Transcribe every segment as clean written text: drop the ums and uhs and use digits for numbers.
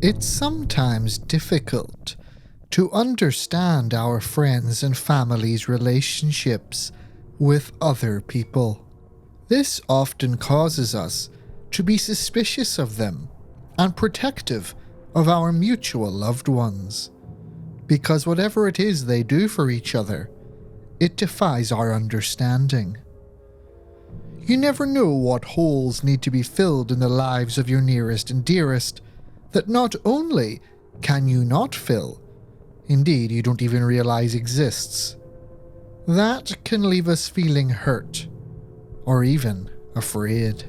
It's sometimes difficult to understand our friends' and family's relationships with other people. This often causes us to be suspicious of them and protective of our mutual loved ones, because whatever it is they do for each other, it defies our understanding. You never know what holes need to be filled in the lives of your nearest and dearest that not only can you not fill, indeed you don't even realize exists. That can leave us feeling hurt, or even afraid.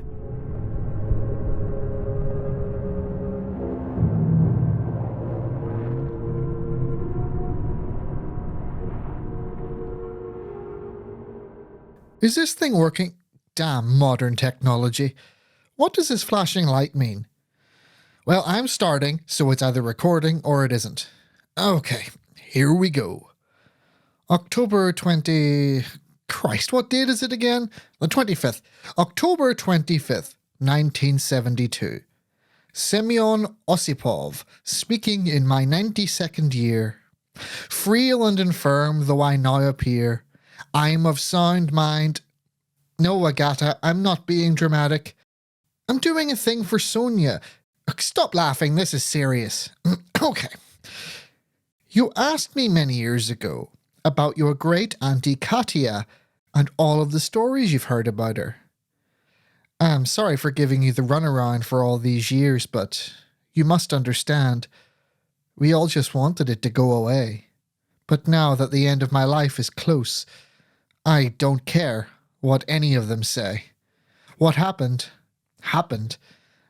Is this thing working? Damn modern technology. What does this flashing light mean? Well, I'm starting, so it's either recording or it isn't. Okay, here we go. October 20... Christ, what date is it again? The 25th. October 25th, 1972. Semyon Osipov, speaking in my 92nd year. Frail and infirm though I now appear, I'm of sound mind. No, Agatha, I'm not being dramatic. I'm doing a thing for Sonia. Stop laughing, this is serious. Okay. You asked me many years ago about your great auntie Katya and all of the stories you've heard about her. I'm sorry for giving you the runaround for all these years, but you must understand, we all just wanted it to go away. But now that the end of my life is close, I don't care what any of them say. What happened, happened,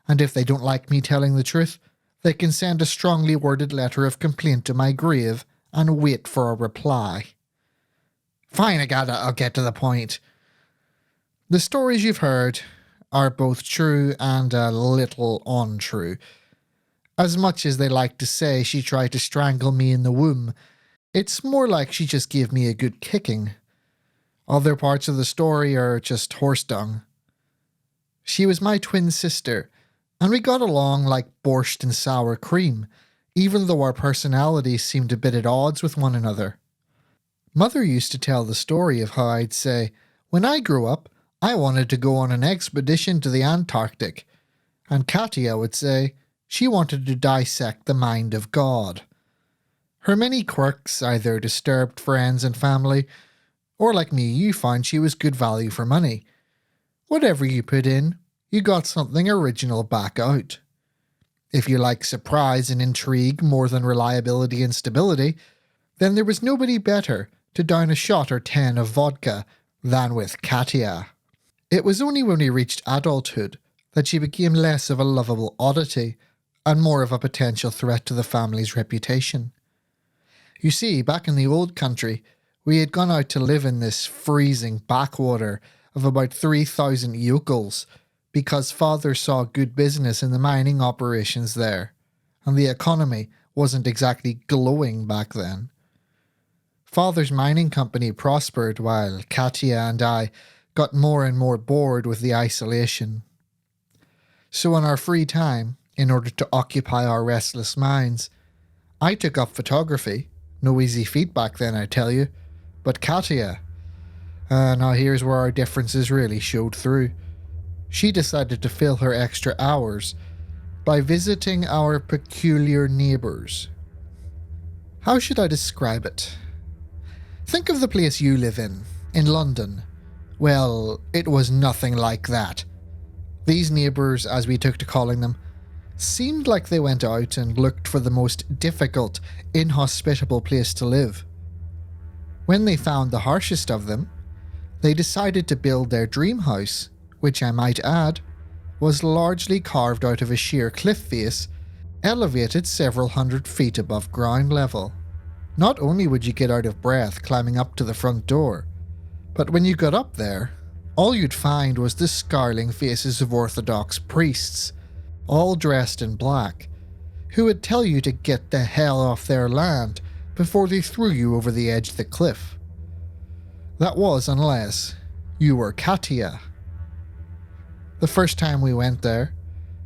and if they don't like me telling the truth, they can send a strongly worded letter of complaint to my grave and wait for a reply. Fine, I'll get to the point. The stories you've heard are both true and a little untrue. As much as they like to say she tried to strangle me in the womb, it's more like she just gave me a good kicking. Other parts of the story are just horse dung. She was my twin sister, and we got along like borscht and sour cream, even though our personalities seemed a bit at odds with one another. Mother used to tell the story of how I'd say, when I grew up, I wanted to go on an expedition to the Antarctic, and Katya would say she wanted to dissect the mind of God. Her many quirks either disturbed friends and family, or like me, you found she was good value for money. Whatever you put in, you got something original back out. If you like surprise and intrigue more than reliability and stability, then there was nobody better to down a shot or 10 of vodka than with Katya. It was only when we reached adulthood that she became less of a lovable oddity and more of a potential threat to the family's reputation. You see, back in the old country, we had gone out to live in this freezing backwater of about 3,000 yokels because father saw good business in the mining operations there, and the economy wasn't exactly glowing back then. Father's mining company prospered while Katya and I got more and more bored with the isolation. So in our free time, in order to occupy our restless minds, I took up photography. No easy feat back then, I tell you. But Katya, now here's where our differences really showed through. She decided to fill her extra hours by visiting our peculiar neighbours. How should I describe it? Think of the place you live in London. Well, it was nothing like that. These neighbours, as we took to calling them, seemed like they went out and looked for the most difficult, inhospitable place to live. When they found the harshest of them, they decided to build their dream house, which I might add, was largely carved out of a sheer cliff face, elevated several hundred feet above ground level. Not only would you get out of breath climbing up to the front door, but when you got up there, all you'd find was the scowling faces of Orthodox priests, all dressed in black, who would tell you to get the hell off their land before they threw you over the edge of the cliff. That was unless you were Katya. The first time we went there,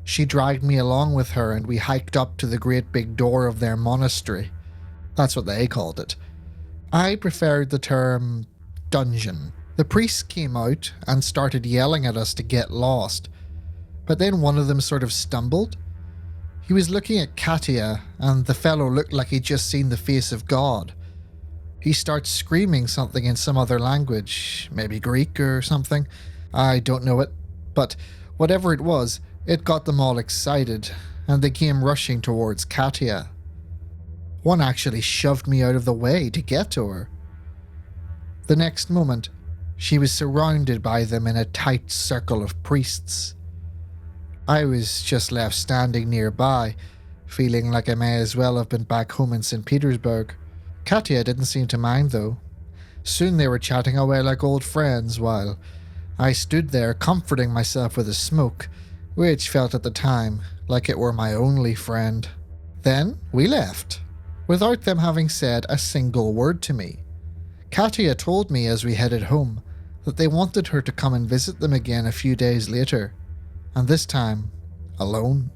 She dragged me along with her and we hiked up to the great big door of their monastery. That's what they called it. I preferred the term dungeon. The priests came out and started yelling at us to get lost, but then one of them sort of stumbled. He was looking at Katia, and the fellow looked like he'd just seen the face of God. He starts screaming something in some other language, maybe Greek or something. I don't know it, but whatever it was, it got them all excited, and they came rushing towards Katia. One actually shoved me out of the way to get to her. The next moment, she was surrounded by them in a tight circle of priests. I was just left standing nearby, feeling like I may as well have been back home in St. Petersburg. Katia didn't seem to mind though. Soon they were chatting away like old friends while I stood there comforting myself with a smoke, which felt at the time like it were my only friend. Then we left, without them having said a single word to me. Katia told me as we headed home that they wanted her to come and visit them again a few days later, and this time, alone.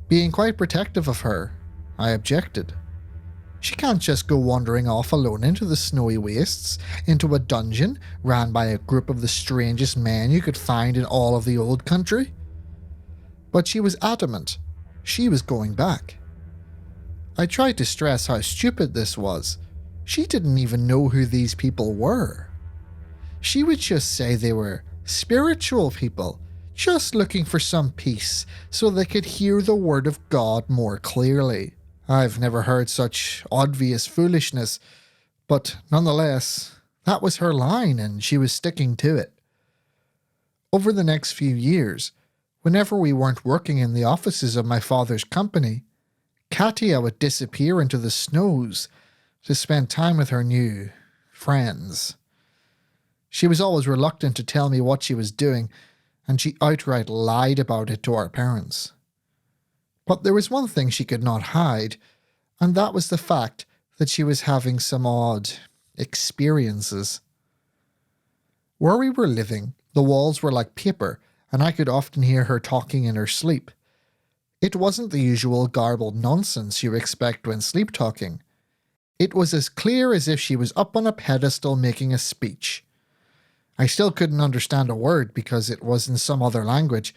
Being quite protective of her, I objected. She can't just go wandering off alone into the snowy wastes, into a dungeon ran by a group of the strangest men you could find in all of the old country. But she was adamant. She was going back. I tried to stress how stupid this was. She didn't even know who these people were. She would just say they were spiritual people, just looking for some peace so they could hear the word of God more clearly. I've never heard such obvious foolishness, but nonetheless, that was her line and she was sticking to it. Over the next few years, whenever we weren't working in the offices of my father's company, Katia would disappear into the snows to spend time with her new friends. She was always reluctant to tell me what she was doing, and she outright lied about it to our parents. But there was one thing she could not hide, and that was the fact that she was having some odd experiences. Where we were living, the walls were like paper, and I could often hear her talking in her sleep. It wasn't the usual garbled nonsense you expect when sleep talking. It was as clear as if she was up on a pedestal making a speech. I still couldn't understand a word because it was in some other language.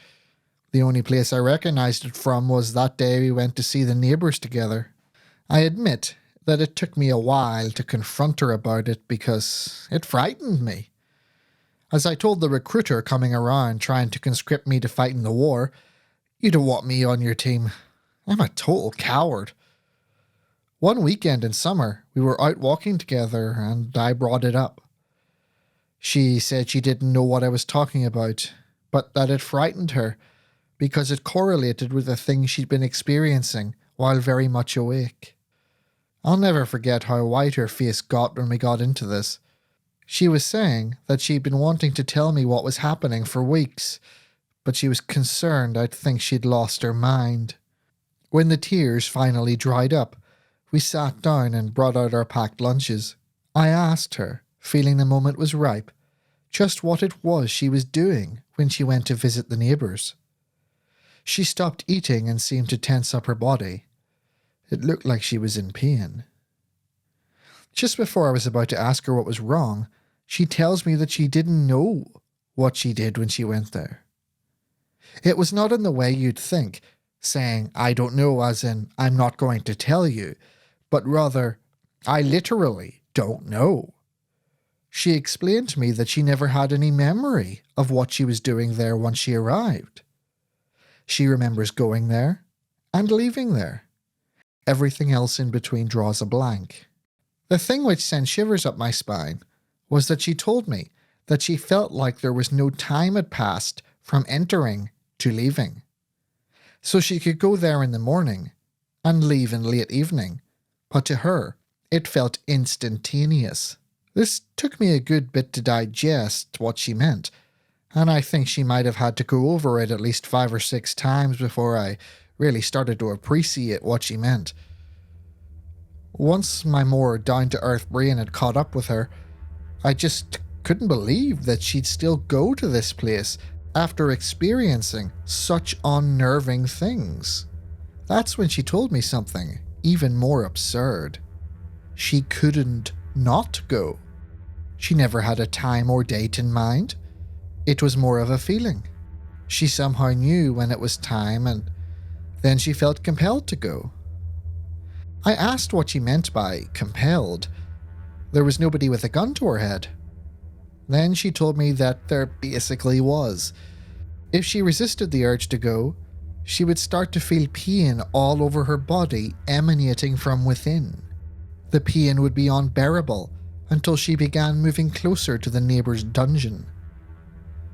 The only place I recognized it from was that day we went to see the neighbours together. I admit that it took me a while to confront her about it because it frightened me. As I told the recruiter coming around trying to conscript me to fight in the war, "You don't want me on your team. I'm a total coward." One weekend in summer, we were out walking together and I brought it up. She said she didn't know what I was talking about, but that it frightened her because it correlated with the things she'd been experiencing while very much awake. I'll never forget how white her face got when we got into this. She was saying that she'd been wanting to tell me what was happening for weeks, but she was concerned I'd think she'd lost her mind. When the tears finally dried up, we sat down and brought out our packed lunches. I asked her, feeling the moment was ripe, just what it was she was doing when she went to visit the neighbours. She stopped eating and seemed to tense up her body. It looked like she was in pain. Just before I was about to ask her what was wrong, she tells me that she didn't know what she did when she went there. It was not in the way you'd think, saying, "I don't know," as in, "I'm not going to tell you," but rather, "I literally don't know." She explained to me that she never had any memory of what she was doing there once she arrived. She remembers going there and leaving there. Everything else in between draws a blank. The thing which sent shivers up my spine was that she told me that she felt like there was no time had passed from entering to leaving. So she could go there in the morning and leave in late evening, but to her, it felt instantaneous. This took me a good bit to digest what she meant, and I think she might have had to go over it at least 5 or 6 times before I really started to appreciate what she meant. Once my more down-to-earth brain had caught up with her, I just couldn't believe that she'd still go to this place after experiencing such unnerving things. That's when she told me something even more absurd. She couldn't not go. She never had a time or date in mind. It was more of a feeling. She somehow knew when it was time, and then she felt compelled to go. I asked what she meant by compelled. There was nobody with a gun to her head. Then she told me that there basically was. If she resisted the urge to go, she would start to feel pain all over her body emanating from within. The pain would be unbearable until she began moving closer to the neighbour's dungeon.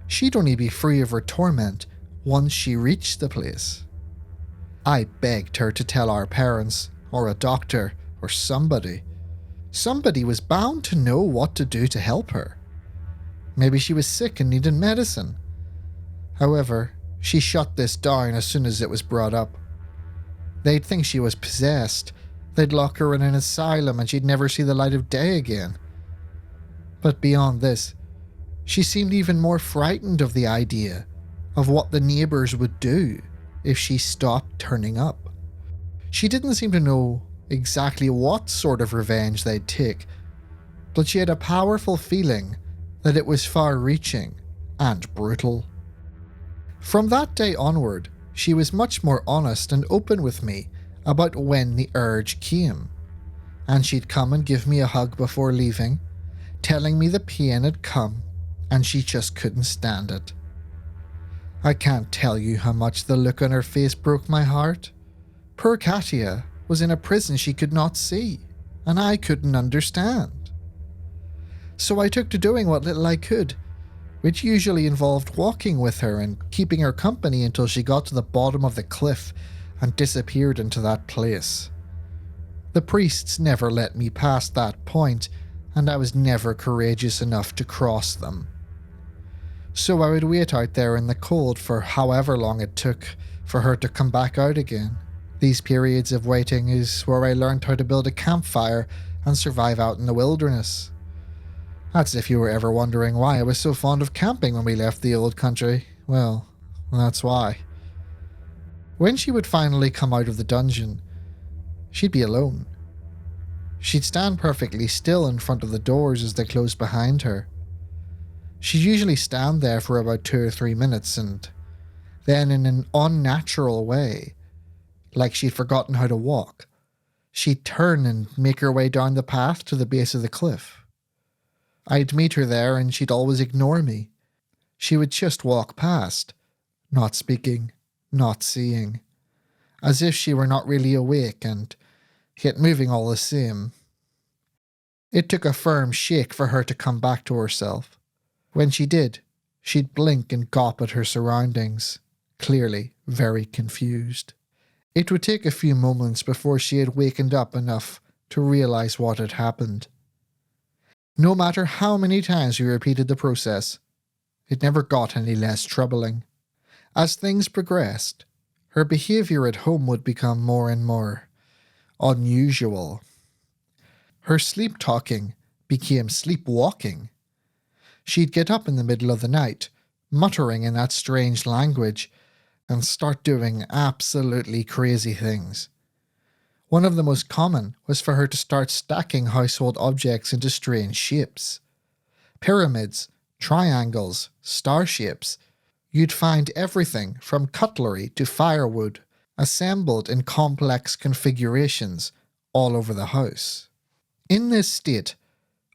She'd only be free of her torment once she reached the place. I begged her to tell our parents, or a doctor, or somebody. Somebody was bound to know what to do to help her. Maybe she was sick and needed medicine. However, she shut this down as soon as it was brought up. They'd think she was possessed. They'd lock her in an asylum and she'd never see the light of day again. But beyond this, she seemed even more frightened of the idea of what the neighbours would do if she stopped turning up. She didn't seem to know exactly what sort of revenge they'd take, but she had a powerful feeling that it was far-reaching and brutal. From that day onward, she was much more honest and open with me about when the urge came, and she'd come and give me a hug before leaving, telling me the pain had come and she just couldn't stand it. I can't tell you how much the look on her face broke my heart. Poor Katia was in a prison she could not see, and I couldn't understand. So I took to doing what little I could, which usually involved walking with her and keeping her company until she got to the bottom of the cliff and disappeared into that place. The priests never let me past that point, and I was never courageous enough to cross them. So I would wait out there in the cold for however long it took for her to come back out again. These periods of waiting is where I learned how to build a campfire and survive out in the wilderness. That's if you were ever wondering why I was so fond of camping when we left the old country. Well, that's why. When she would finally come out of the dungeon, she'd be alone. She'd stand perfectly still in front of the doors as they closed behind her. She'd usually stand there for about 2 or 3 minutes, and then in an unnatural way, like she'd forgotten how to walk, she'd turn and make her way down the path to the base of the cliff. I'd meet her there and she'd always ignore me. She would just walk past, not speaking, not seeing, as if she were not really awake and yet moving all the same. It took a firm shake for her to come back to herself. When she did, she'd blink and gawp at her surroundings, clearly very confused. It would take a few moments before she had wakened up enough to realize what had happened. No matter how many times we repeated the process, it never got any less troubling. As things progressed, her behaviour at home would become more and more unusual. Her sleep-talking became sleepwalking. She'd get up in the middle of the night, muttering in that strange language, and start doing absolutely crazy things. One of the most common was for her to start stacking household objects into strange shapes. Pyramids, triangles, star shapes. You'd find everything from cutlery to firewood assembled in complex configurations all over the house. In this state,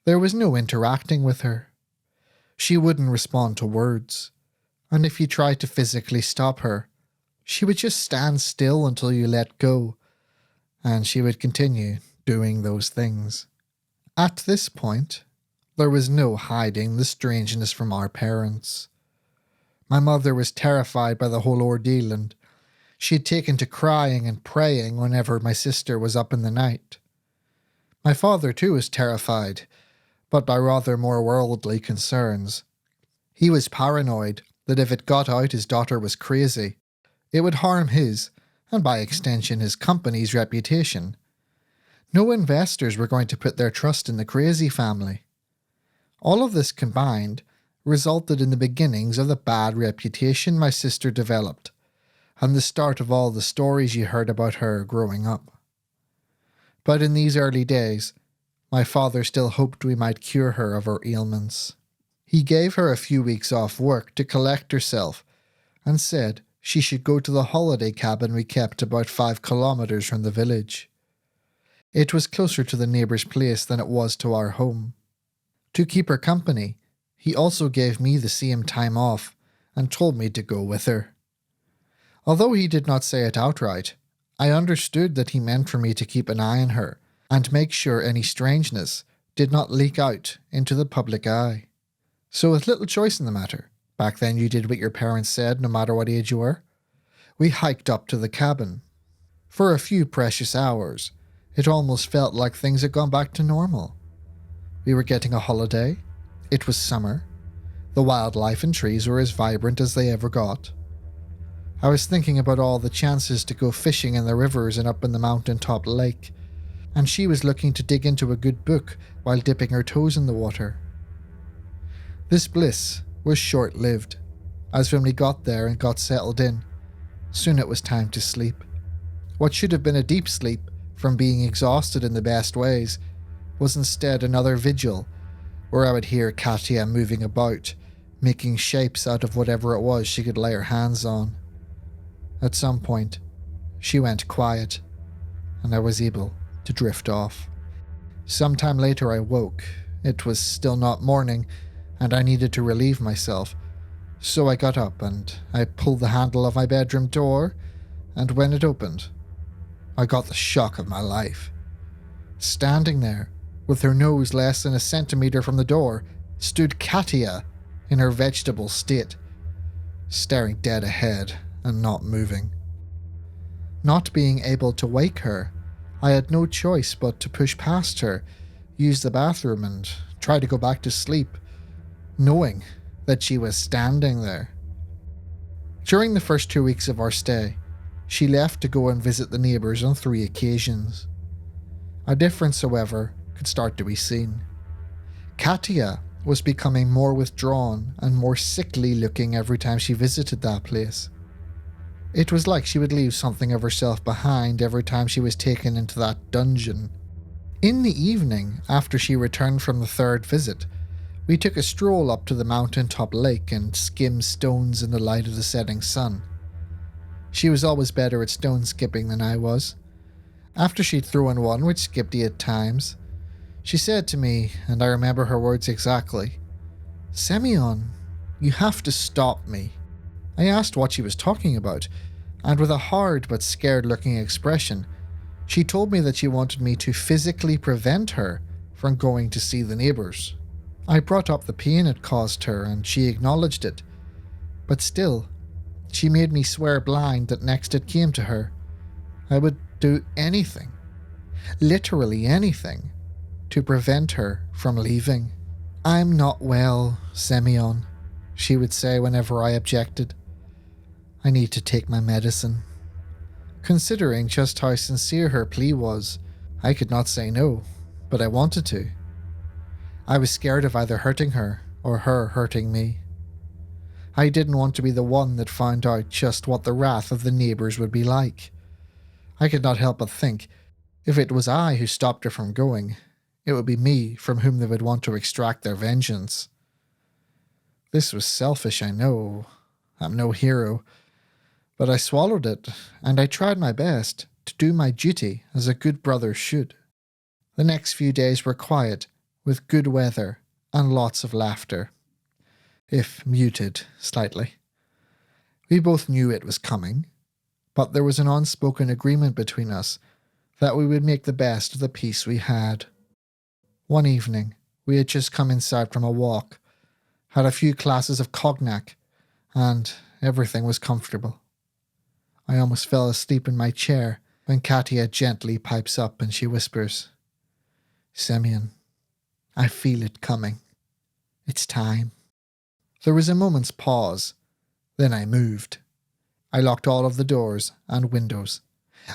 there was no interacting with her. She wouldn't respond to words, and if you tried to physically stop her, she would just stand still until you let go, and she would continue doing those things. At this point, there was no hiding the strangeness from our parents. My mother was terrified by the whole ordeal, and she'd taken to crying and praying whenever my sister was up in the night. My father too was terrified, but by rather more worldly concerns. He was paranoid that if it got out his daughter was crazy, it would harm his, and by extension his company's reputation. No investors were going to put their trust in the crazy family. All of this combined resulted in the beginnings of the bad reputation my sister developed, and the start of all the stories you heard about her growing up. But in these early days, my father still hoped we might cure her of her ailments. He gave her a few weeks off work to collect herself and said she should go to the holiday cabin we kept about 5 kilometers from the village. It was closer to the neighbour's place than it was to our home. To keep her company, he also gave me the same time off and told me to go with her. Although he did not say it outright, I understood that he meant for me to keep an eye on her and make sure any strangeness did not leak out into the public eye. So with little choice in the matter, back then you did what your parents said no matter what age you were, we hiked up to the cabin. For a few precious hours, it almost felt like things had gone back to normal. We were getting a holiday, it was summer, the wildlife and trees were as vibrant as they ever got. I was thinking about all the chances to go fishing in the rivers and up in the mountain-top lake, and she was looking to dig into a good book while dipping her toes in the water. This bliss was short-lived, as when we got there and got settled in, soon it was time to sleep. What should have been a deep sleep from being exhausted in the best ways was instead another vigil where I would hear Katya moving about, making shapes out of whatever it was she could lay her hands on. At some point, she went quiet, and I was able to drift off. Sometime later I woke. It was still not morning, and I needed to relieve myself. So I got up and I pulled the handle of my bedroom door, and when it opened, I got the shock of my life. Standing there, with her nose less than a centimetre from the door, stood Katya in her vegetable state, staring dead ahead and not moving. Not being able to wake her, I had no choice but to push past her, use the bathroom and try to go back to sleep, knowing that she was standing there. During the first 2 weeks of our stay, she left to go and visit the neighbours on 3 occasions. A difference, however, could start to be seen. Katya was becoming more withdrawn and more sickly looking every time she visited that place. It was like she would leave something of herself behind every time she was taken into that dungeon. In the evening, after she returned from the 3rd visit, we took a stroll up to the mountain-top lake and skimmed stones in the light of the setting sun. She was always better at stone skipping than I was. After she'd thrown one which skipped 8 times, she said to me, and I remember her words exactly, "Semyon, you have to stop me." I asked what she was talking about, and with a hard but scared-looking expression, she told me that she wanted me to physically prevent her from going to see the neighbours. I brought up the pain it caused her, and she acknowledged it. But still, she made me swear blind that next it came to her, I would do anything, literally anything, to prevent her from leaving. "I'm not well, Semyon," she would say whenever I objected. "I need to take my medicine." Considering just how sincere her plea was, I could not say no, but I wanted to. I was scared of either hurting her or her hurting me. I didn't want to be the one that found out just what the wrath of the neighbours would be like. I could not help but think, if it was I who stopped her from going, it would be me from whom they would want to extract their vengeance. This was selfish, I know. I'm no hero. But I swallowed it, and I tried my best to do my duty as a good brother should. The next few days were quiet, with good weather and lots of laughter, if muted slightly. We both knew it was coming, but there was an unspoken agreement between us that we would make the best of the peace we had. One evening, we had just come inside from a walk, had a few glasses of cognac, and everything was comfortable. I almost fell asleep in my chair when Katya gently pipes up and she whispers, "Semyon, I feel it coming. It's time." There was a moment's pause. Then I moved. I locked all of the doors and windows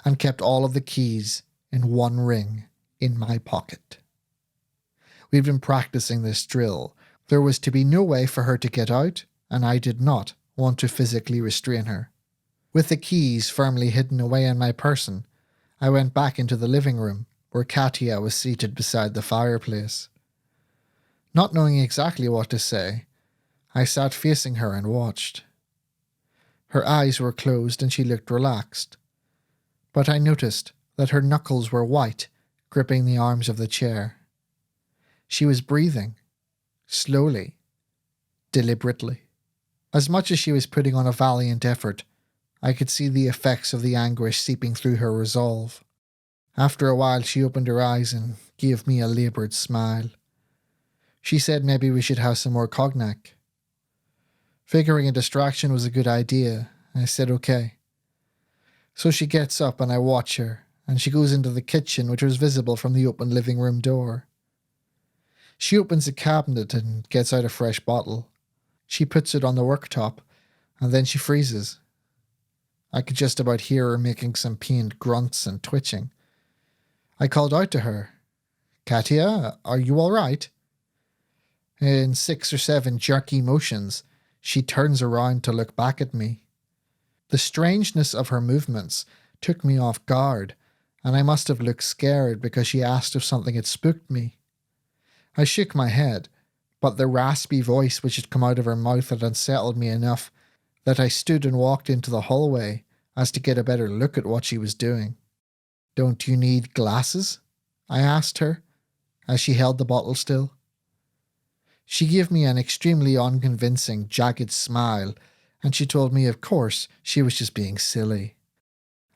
and kept all of the keys in one ring in my pocket. We'd been practicing this drill There was to be no way for her to get out, and I did not want to physically restrain her. With the keys firmly hidden away in my person, I went back into the living room, where Katya was seated beside the fireplace. Not knowing exactly what to say, I sat facing her and watched. Her eyes were closed and she looked relaxed, but I noticed that her knuckles were white, gripping the arms of the chair. She was breathing, slowly, deliberately. As much as she was putting on a valiant effort, I could see the effects of the anguish seeping through her resolve. After a while she opened her eyes and gave me a laboured smile. She said maybe we should have some more cognac. Figuring a distraction was a good idea, I said okay. So she gets up and I watch her, and she goes into the kitchen, which was visible from the open living room door. She opens a cabinet and gets out a fresh bottle. She puts it on the worktop, and then she freezes. I could just about hear her making some pained grunts and twitching. I called out to her, "Katya, are you all right?" In 6 or 7 jerky motions, she turns around to look back at me. The strangeness of her movements took me off guard, and I must have looked scared because she asked if something had spooked me. I shook my head, but the raspy voice which had come out of her mouth had unsettled me enough that I stood and walked into the hallway as to get a better look at what she was doing. "Don't you need glasses?" I asked her, as she held the bottle still. She gave me an extremely unconvincing, jagged smile, and she told me of course she was just being silly.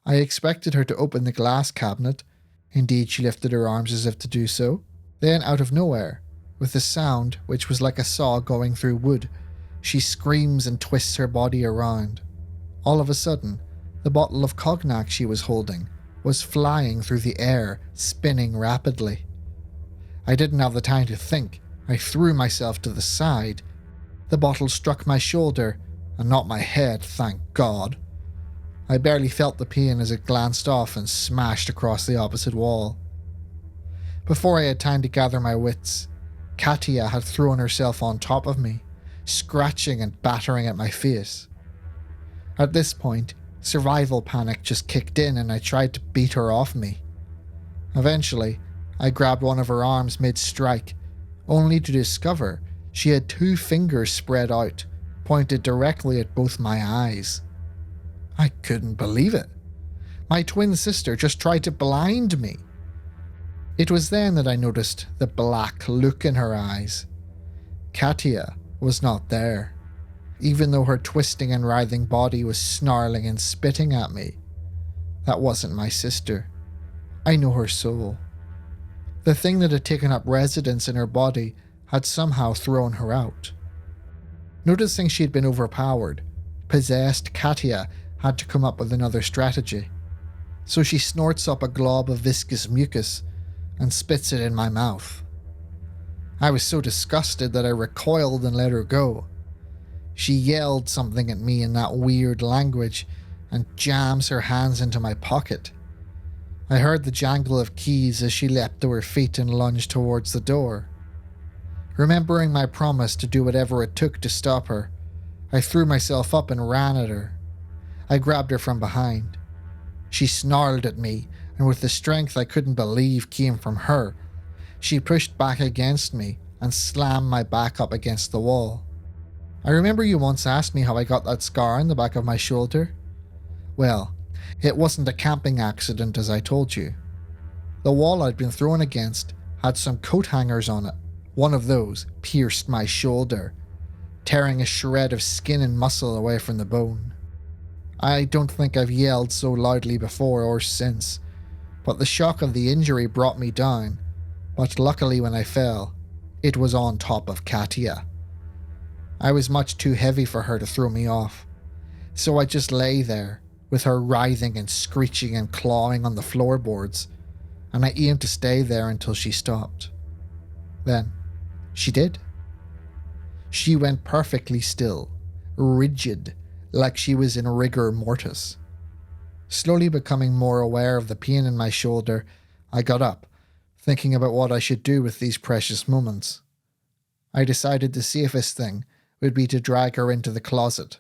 I expected her to open the glass cabinet. Indeed, she lifted her arms as if to do so. Then, out of nowhere, with a sound which was like a saw going through wood, she screams and twists her body around. All of a sudden, the bottle of cognac she was holding was flying through the air, spinning rapidly. I didn't have the time to think. I threw myself to the side. The bottle struck my shoulder, and not my head, thank God. I barely felt the pain as it glanced off and smashed across the opposite wall. Before I had time to gather my wits, Katya had thrown herself on top of me, scratching and battering at my face. At this point, survival panic just kicked in and I tried to beat her off me. Eventually, I grabbed one of her arms mid-strike, only to discover she had 2 fingers spread out, pointed directly at both my eyes. I couldn't believe it. My twin sister just tried to blind me. It was then that I noticed the black look in her eyes. Katya was not there, even though her twisting and writhing body was snarling and spitting at me. That wasn't my sister. I know her soul. The thing that had taken up residence in her body had somehow thrown her out. Noticing she had been overpowered, possessed Katya had to come up with another strategy. So she snorts up a glob of viscous mucus and spits it in my mouth. I was so disgusted that I recoiled and let her go. She yelled something at me in that weird language and jams her hands into my pocket. I heard the jangle of keys as she leapt to her feet and lunged towards the door. Remembering my promise to do whatever it took to stop her, I threw myself up and ran at her. I grabbed her from behind. She snarled at me, and with the strength I couldn't believe came from her, she pushed back against me and slammed my back up against the wall. I remember you once asked me how I got that scar on the back of my shoulder. Well, it wasn't a camping accident as I told you. The wall I'd been thrown against had some coat hangers on it. One of those pierced my shoulder, tearing a shred of skin and muscle away from the bone. I don't think I've yelled so loudly before or since, but the shock of the injury brought me down, but luckily when I fell, it was on top of Katya. I was much too heavy for her to throw me off, so I just lay there, with her writhing and screeching and clawing on the floorboards, and I aimed to stay there until she stopped. Then, she did. She went perfectly still, rigid, like she was in rigor mortis. Slowly becoming more aware of the pain in my shoulder, I got up, thinking about what I should do with these precious moments. I decided the safest thing would be to drag her into the closet.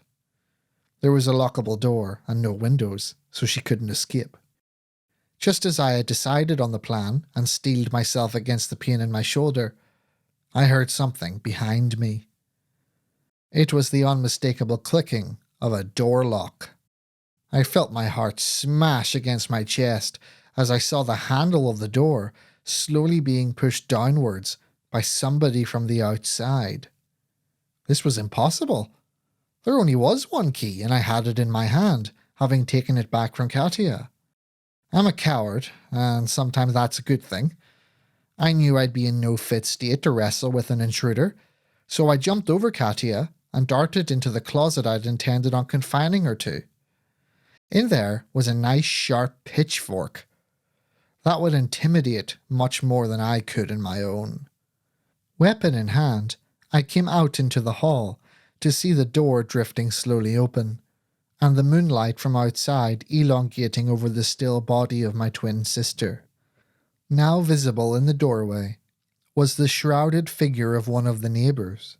There was a lockable door and no windows, so she couldn't escape. Just as I had decided on the plan and steeled myself against the pain in my shoulder, I heard something behind me. It was the unmistakable clicking of a door lock. I felt my heart smash against my chest as I saw the handle of the door slowly being pushed downwards by somebody from the outside. This was impossible. There only was one key, and I had it in my hand, having taken it back from Katia. I'm a coward, and sometimes that's a good thing. I knew I'd be in no fit state to wrestle with an intruder, so I jumped over Katia and darted into the closet I'd intended on confining her to. In there was a nice sharp pitchfork. That would intimidate much more than I could in my own. Weapon in hand, I came out into the hall to see the door drifting slowly open, and the moonlight from outside elongating over the still body of my twin sister. Now visible in the doorway was the shrouded figure of one of the neighbours.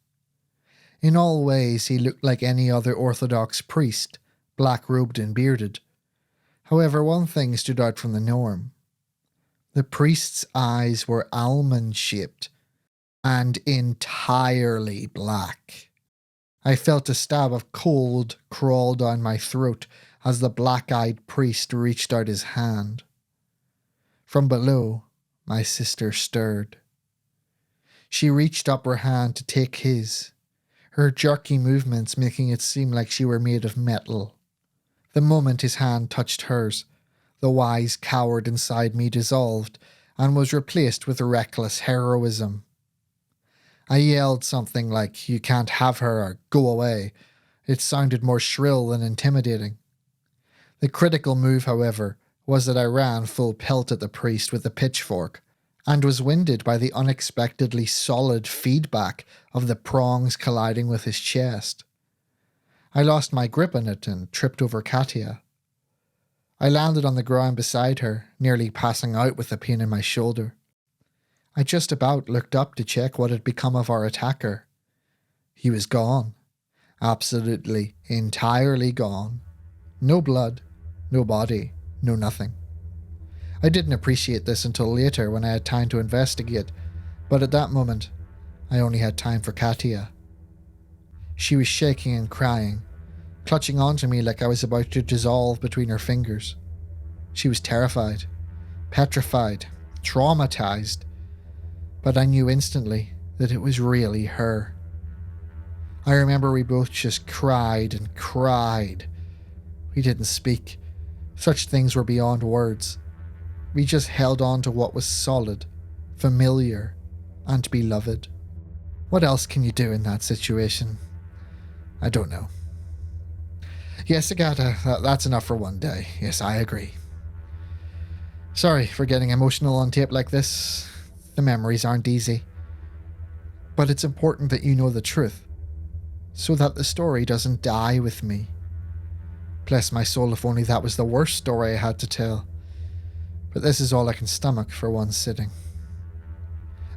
In all ways he looked like any other Orthodox priest, black-robed and bearded. However, one thing stood out from the norm. The priest's eyes were almond-shaped and entirely black. I felt a stab of cold crawl down my throat as the black-eyed priest reached out his hand. From below, my sister stirred. She reached up her hand to take his, her jerky movements making it seem like she were made of metal. The moment his hand touched hers, the wise coward inside me dissolved and was replaced with reckless heroism. I yelled something like, "You can't have her," or "Go away." It sounded more shrill than intimidating. The critical move, however, was that I ran full pelt at the priest with the pitchfork, and was winded by the unexpectedly solid feedback of the prongs colliding with his chest. I lost my grip on it and tripped over Katia. I landed on the ground beside her, nearly passing out with the pain in my shoulder. I just about looked up to check what had become of our attacker. He was gone. Absolutely, entirely gone. No blood, no body, no nothing. I didn't appreciate this until later when I had time to investigate, but at that moment, I only had time for Katia. She was shaking and crying, clutching onto me like I was about to dissolve between her fingers. She was terrified, petrified, traumatized, but I knew instantly that it was really her. I remember we both just cried and cried. We didn't speak. Such things were beyond words. We just held on to what was solid, familiar, and beloved. What else can you do in that situation? I don't know. Yes, Agatha, that's enough for one day. Yes, I agree. Sorry for getting emotional on tape like this. The memories aren't easy. But it's important that you know the truth, so that the story doesn't die with me. Bless my soul, if only that was the worst story I had to tell. But this is all I can stomach for one sitting.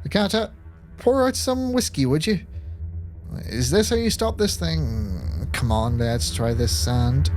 Agatha, pour out some whiskey, would you? Is this how you stop this thing? Come on, let's try this, and...